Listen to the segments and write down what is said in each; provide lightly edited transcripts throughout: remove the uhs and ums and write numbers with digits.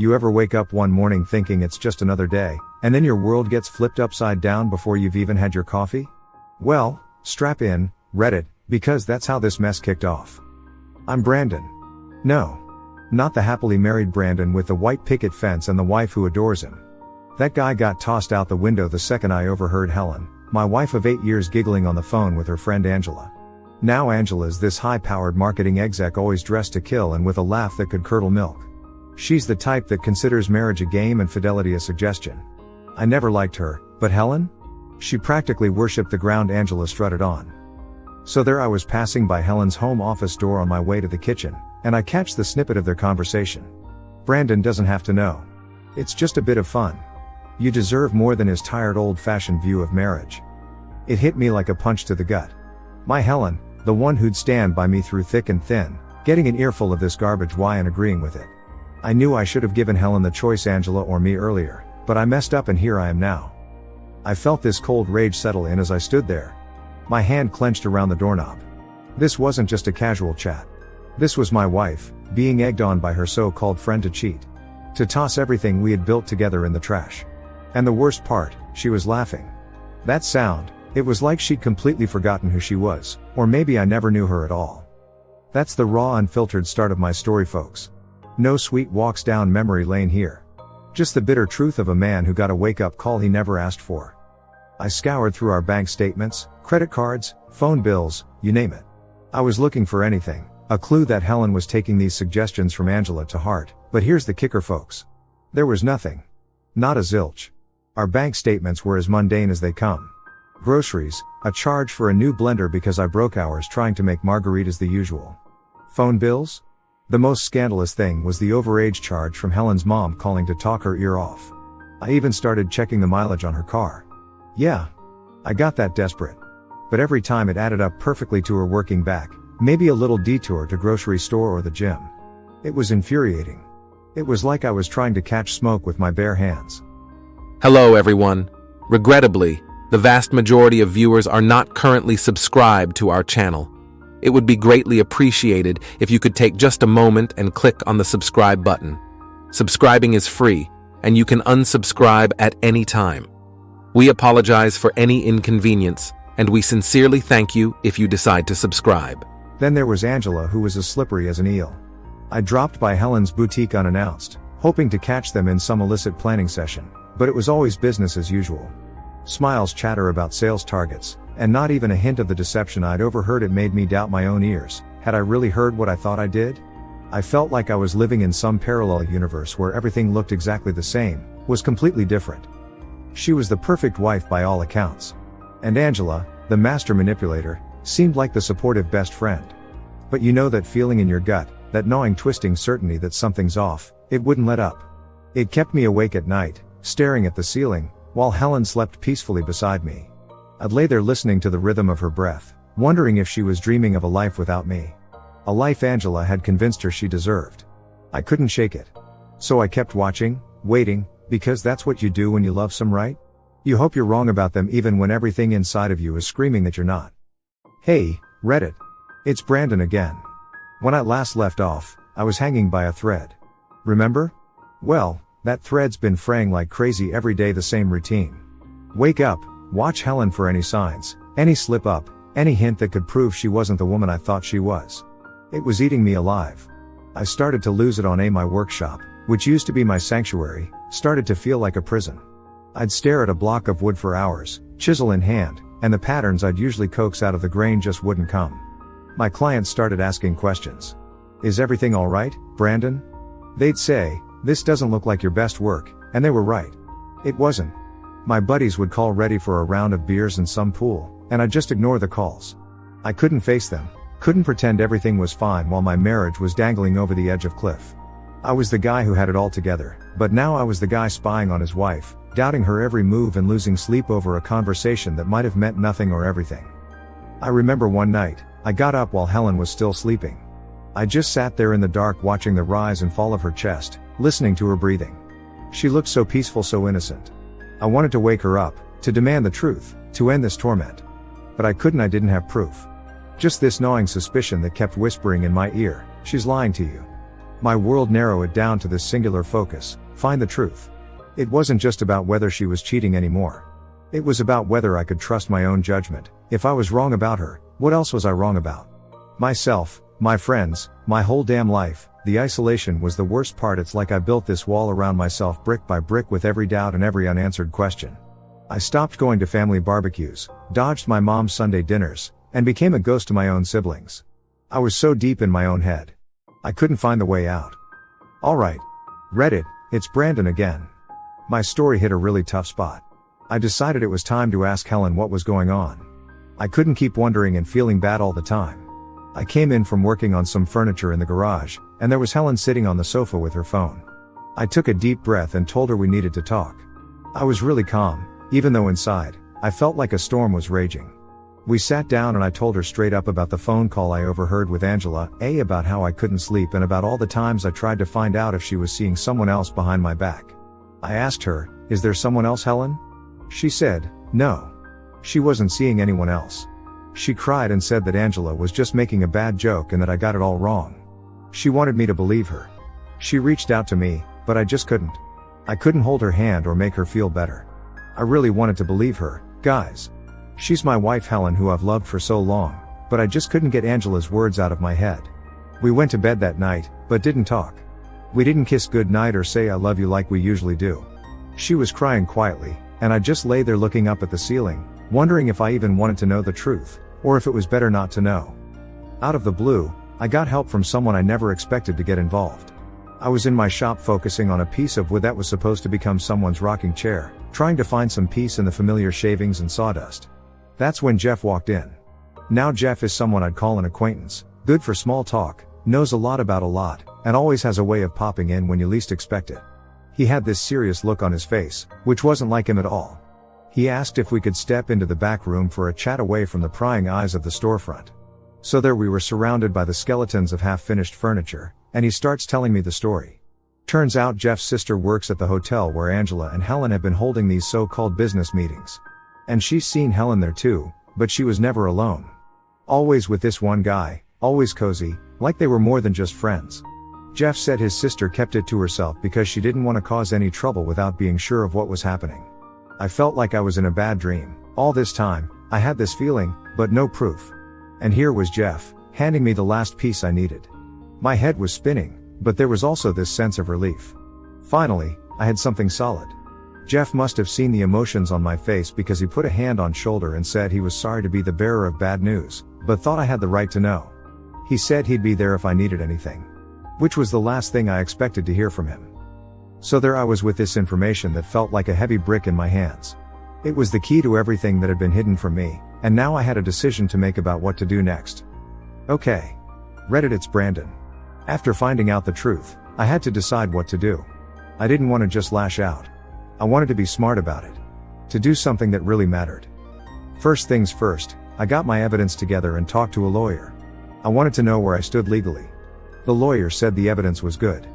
You ever wake up one morning thinking it's just another day, and then your world gets flipped upside down before you've even had your coffee? Well, strap in, Reddit, because that's how this mess kicked off. I'm Brandon. No. Not the happily married Brandon with the white picket fence and the wife who adores him. That guy got tossed out the window the second I overheard Helen, my wife of 8 years, giggling on the phone with her friend Angela. Now Angela's this high-powered marketing exec, always dressed to kill and with a laugh that could curdle milk. She's the type that considers marriage a game and fidelity a suggestion. I never liked her, but Helen? She practically worshipped the ground Angela strutted on. So there I was, passing by Helen's home office door on my way to the kitchen, and I catch the snippet of their conversation. Brandon doesn't have to know. It's just a bit of fun. You deserve more than his tired old-fashioned view of marriage. It hit me like a punch to the gut. My Helen, the one who'd stand by me through thick and thin, getting an earful of this garbage, why, and agreeing with it. I knew I should have given Helen the choice, Angela or me, earlier, but I messed up and here I am now. I felt this cold rage settle in as I stood there, my hand clenched around the doorknob. This wasn't just a casual chat. This was my wife, being egged on by her so-called friend to cheat. To toss everything we had built together in the trash. And the worst part, she was laughing. That sound, it was like she'd completely forgotten who she was, or maybe I never knew her at all. That's the raw, unfiltered start of my story, folks. No sweet walks down memory lane here. Just the bitter truth of a man who got a wake-up call he never asked for. I scoured through our bank statements, credit cards, phone bills, you name it. I was looking for anything, a clue that Helen was taking these suggestions from Angela to heart, but here's the kicker, folks. There was nothing. Not a zilch. Our bank statements were as mundane as they come. Groceries, a charge for a new blender because I broke ours trying to make margaritas the usual. Phone bills? The most scandalous thing was the overage charge from Helen's mom calling to talk her ear off. I even started checking the mileage on her car. Yeah. I got that desperate. But every time it added up perfectly to her working back, maybe a little detour to grocery store or the gym. It was infuriating. It was like I was trying to catch smoke with my bare hands. Hello, everyone. Regrettably, the vast majority of viewers are not currently subscribed to our channel. It would be greatly appreciated if you could take just a moment and click on the subscribe button. Subscribing is free, and you can unsubscribe at any time. We apologize for any inconvenience, and we sincerely thank you if you decide to subscribe. Then there was Angela, who was as slippery as an eel. I dropped by Helen's boutique unannounced, hoping to catch them in some illicit planning session, but it was always business as usual. Smiles, chatter about sales targets, and not even a hint of the deception I'd overheard. It made me doubt my own ears. Had I really heard what I thought I did? I felt like I was living in some parallel universe where everything looked exactly the same, was completely different. She was the perfect wife by all accounts. And Angela, the master manipulator, seemed like the supportive best friend. But you know that feeling in your gut, that gnawing, twisting certainty that something's off, it wouldn't let up. It kept me awake at night, staring at the ceiling, while Helen slept peacefully beside me. I'd lay there listening to the rhythm of her breath, wondering if she was dreaming of a life without me. A life Angela had convinced her she deserved. I couldn't shake it. So I kept watching, waiting, because that's what you do when you love some, right? You hope you're wrong about them even when everything inside of you is screaming that you're not. Hey, Reddit. It's Brandon again. When I last left off, I was hanging by a thread. Remember? Well, that thread's been fraying like crazy every day, the same routine. Wake up, watch Helen for any signs, any slip up, any hint that could prove she wasn't the woman I thought she was. It was eating me alive. I started to lose it on my workshop, which used to be my sanctuary, started to feel like a prison. I'd stare at a block of wood for hours, chisel in hand, and the patterns I'd usually coax out of the grain just wouldn't come. My clients started asking questions. Is everything all right, Brandon? They'd say, this doesn't look like your best work, and they were right. It wasn't. My buddies would call ready for a round of beers and some pool, and I'd just ignore the calls. I couldn't face them, couldn't pretend everything was fine while my marriage was dangling over the edge of cliff. I was the guy who had it all together, but now I was the guy spying on his wife, doubting her every move and losing sleep over a conversation that might have meant nothing or everything. I remember one night, I got up while Helen was still sleeping. I just sat there in the dark watching the rise and fall of her chest, listening to her breathing. She looked so peaceful, so innocent. I wanted to wake her up, to demand the truth, to end this torment. But I couldn't. I didn't have proof. Just this gnawing suspicion that kept whispering in my ear, she's lying to you. My world narrowed it down to this singular focus: find the truth. It wasn't just about whether she was cheating anymore. It was about whether I could trust my own judgment. If I was wrong about her, what else was I wrong about? Myself, my friends, my whole damn life. The isolation was the worst part. It's like I built this wall around myself brick by brick with every doubt and every unanswered question. I stopped going to family barbecues, dodged my mom's Sunday dinners, and became a ghost to my own siblings. I was so deep in my own head. I couldn't find the way out. Alright. Reddit, it's Brandon again. My story hit a really tough spot. I decided it was time to ask Helen what was going on. I couldn't keep wondering and feeling bad all the time. I came in from working on some furniture in the garage, and there was Helen sitting on the sofa with her phone. I took a deep breath and told her we needed to talk. I was really calm, even though inside, I felt like a storm was raging. We sat down and I told her straight up about the phone call I overheard with Angela, about how I couldn't sleep and about all the times I tried to find out if she was seeing someone else behind my back. I asked her, "Is there someone else, Helen?" She said, "No. She wasn't seeing anyone else." She cried and said that Angela was just making a bad joke and that I got it all wrong. She wanted me to believe her. She reached out to me, but I just couldn't. I couldn't hold her hand or make her feel better. I really wanted to believe her, guys. She's my wife Helen, who I've loved for so long, but I just couldn't get Angela's words out of my head. We went to bed that night, but didn't talk. We didn't kiss goodnight or say I love you like we usually do. She was crying quietly, and I just lay there looking up at the ceiling, wondering if I even wanted to know the truth, or if it was better not to know. Out of the blue, I got help from someone I never expected to get involved. I was in my shop focusing on a piece of wood that was supposed to become someone's rocking chair, trying to find some peace in the familiar shavings and sawdust. That's when Jeff walked in. Now Jeff is someone I'd call an acquaintance, good for small talk, knows a lot about a lot, and always has a way of popping in when you least expect it. He had this serious look on his face, which wasn't like him at all. He asked if we could step into the back room for a chat away from the prying eyes of the storefront. So there we were, surrounded by the skeletons of half-finished furniture, and he starts telling me the story. Turns out Jeff's sister works at the hotel where Angela and Helen have been holding these so-called business meetings. And she's seen Helen there too, but she was never alone. Always with this one guy, always cozy, like they were more than just friends. Jeff said his sister kept it to herself because she didn't want to cause any trouble without being sure of what was happening. I felt like I was in a bad dream. All this time, I had this feeling, but no proof. And here was Jeff, handing me the last piece I needed. My head was spinning, but there was also this sense of relief. Finally, I had something solid. Jeff must have seen the emotions on my face because he put a hand on shoulder and said he was sorry to be the bearer of bad news, but thought I had the right to know. He said he'd be there if I needed anything. Which was the last thing I expected to hear from him. So there I was with this information that felt like a heavy brick in my hands. It was the key to everything that had been hidden from me, and now I had a decision to make about what to do next. Okay. Reddit, it's Brandon. After finding out the truth, I had to decide what to do. I didn't want to just lash out. I wanted to be smart about it. To do something that really mattered. First things first, I got my evidence together and talked to a lawyer. I wanted to know where I stood legally. The lawyer said the evidence was good.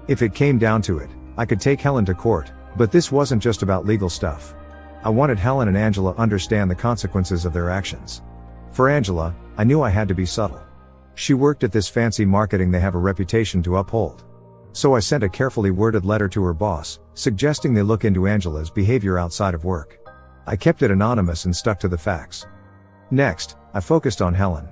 If it came down to it, I could take Helen to court, but this wasn't just about legal stuff. I wanted Helen and Angela to understand the consequences of their actions. For Angela, I knew I had to be subtle. She worked at this fancy marketing they have a reputation to uphold. So I sent a carefully worded letter to her boss, suggesting they look into Angela's behavior outside of work. I kept it anonymous and stuck to the facts. Next, I focused on Helen.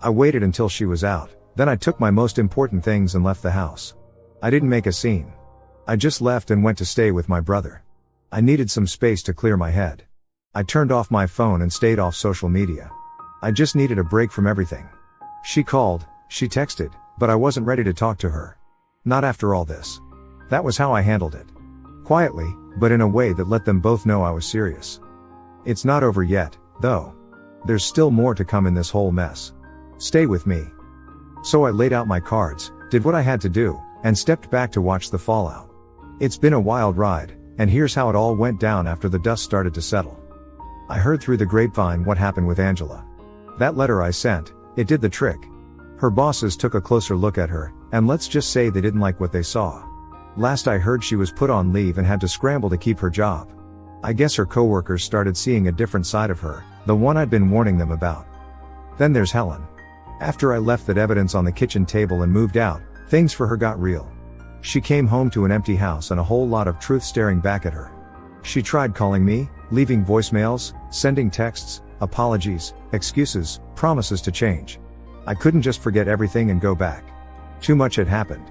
I waited until she was out, then I took my most important things and left the house. I didn't make a scene. I just left and went to stay with my brother. I needed some space to clear my head. I turned off my phone and stayed off social media. I just needed a break from everything. She called, she texted, but I wasn't ready to talk to her. Not after all this. That was how I handled it. Quietly, but in a way that let them both know I was serious. It's not over yet, though. There's still more to come in this whole mess. Stay with me. So I laid out my cards, did what I had to do, and stepped back to watch the fallout. It's been a wild ride, and here's how it all went down after the dust started to settle. I heard through the grapevine what happened with Angela. That letter I sent, it did the trick. Her bosses took a closer look at her, and let's just say they didn't like what they saw. Last I heard, she was put on leave and had to scramble to keep her job. I guess her coworkers started seeing a different side of her, the one I'd been warning them about. Then there's Helen. After I left that evidence on the kitchen table and moved out, Things for her got real. She came home to an empty house and a whole lot of truth staring back at her. She tried calling me, leaving voicemails, sending texts, apologies, excuses, promises to change. I couldn't just forget everything and go back. Too much had happened.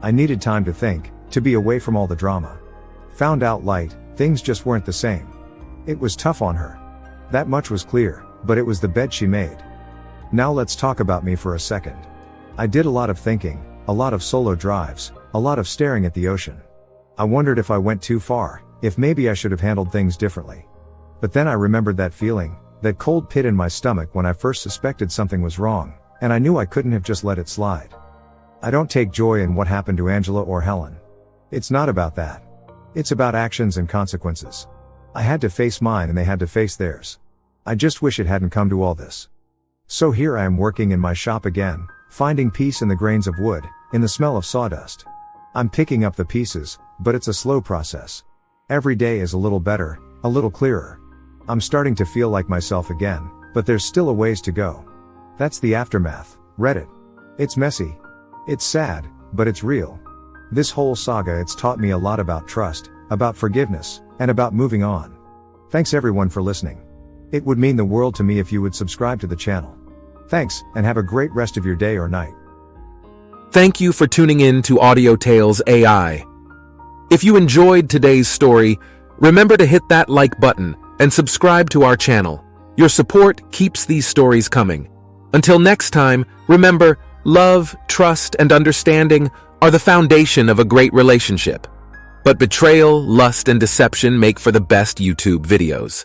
I needed time to think, to be away from all the drama. Found out light, things just weren't the same. It was tough on her. That much was clear, but it was the bed she made. Now let's talk about me for a second. I did a lot of thinking, a lot of solo drives, a lot of staring at the ocean. I wondered if I went too far, if maybe I should have handled things differently. But then I remembered that feeling, that cold pit in my stomach when I first suspected something was wrong, and I knew I couldn't have just let it slide. I don't take joy in what happened to Angela or Helen. It's not about that. It's about actions and consequences. I had to face mine and they had to face theirs. I just wish it hadn't come to all this. So here I am working in my shop again, finding peace in the grains of wood, in the smell of sawdust. I'm picking up the pieces, but it's a slow process. Every day is a little better, a little clearer. I'm starting to feel like myself again, but there's still a ways to go. That's the aftermath. Reddit. It's messy. It's sad, but it's real. This whole saga, it's taught me a lot about trust, about forgiveness, and about moving on. Thanks everyone for listening. It would mean the world to me if you would subscribe to the channel. Thanks, and have a great rest of your day or night. Thank you for tuning in to Audio Tales AI. If you enjoyed today's story, remember to hit that like button and subscribe to our channel. Your support keeps these stories coming. Until next time, remember, love, trust, and understanding are the foundation of a great relationship. But betrayal, lust, and deception make for the best YouTube videos.